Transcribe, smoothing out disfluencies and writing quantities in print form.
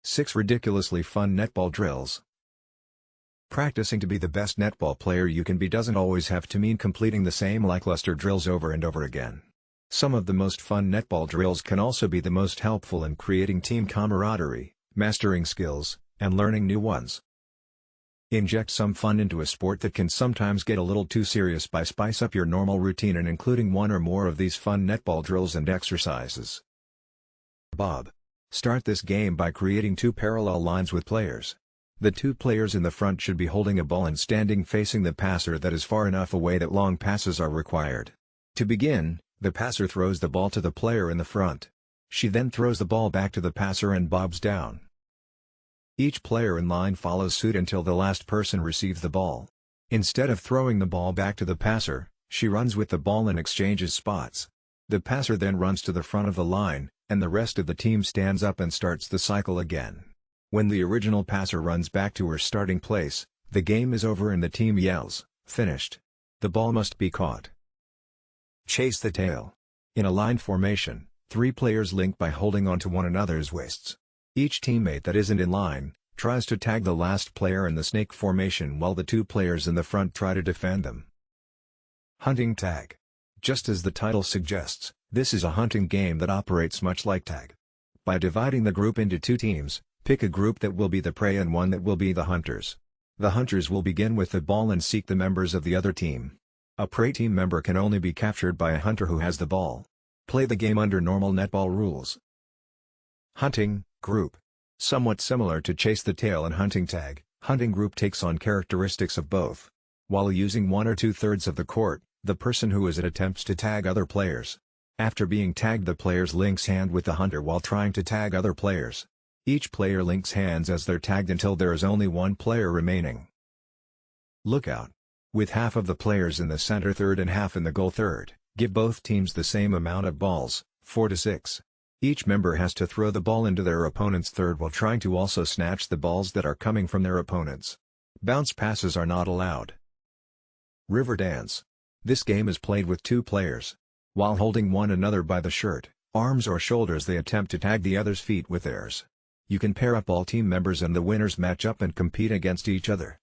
6 ridiculously fun netball drills. Practicing to be the best netball player you can be doesn't always have to mean completing the same lackluster drills over and over again. Some of the most fun netball drills can also be the most helpful in creating team camaraderie, mastering skills, and learning new ones. Inject some fun into a sport that can sometimes get a little too serious by spice up your normal routine and including one or more of these fun netball drills and exercises. Bob. Start this game by creating 2 parallel lines with players. The 2 players in the front should be holding a ball and standing facing the passer that is far enough away that long passes are required. To begin, the passer throws the ball to the player in the front. She then throws the ball back to the passer and bobs down. Each player in line follows suit until the last person receives the ball. Instead of throwing the ball back to the passer, she runs with the ball and exchanges spots. The passer then runs to the front of the line, and the rest of the team stands up and starts the cycle again. When the original passer runs back to her starting place, the game is over and the team yells, "Finished." The ball must be caught. Chase the tail. In a line formation, 3 players link by holding onto one another's waists. Each teammate that isn't in line tries to tag the last player in the snake formation while the 2 players in the front try to defend them. Hunting tag. Just as the title suggests, this is a hunting game that operates much like tag. By dividing the group into 2 teams, pick a group that will be the prey and one that will be the hunters. The hunters will begin with the ball and seek the members of the other team. A prey team member can only be captured by a hunter who has the ball. Play the game under normal netball rules. Hunting group. Somewhat similar to chase the tail and hunting tag, hunting group takes on characteristics of both. While using 1 or 2/3 of the court, the person who is it attempts to tag other players. After being tagged, the players links hand with the hunter while trying to tag other players. Each player links hands as they're tagged until there is only 1 player remaining. Lookout. With half of the players in the center third and half in the goal third, give both teams the same amount of balls, 4 to 6. Each member has to throw the ball into their opponent's third while trying to also snatch the balls that are coming from their opponents. Bounce passes are not allowed. River dance. This game is played with 2 players. While holding one another by the shirt, arms or shoulders, they attempt to tag the other's feet with theirs. You can pair up all team members and the winners match up and compete against each other.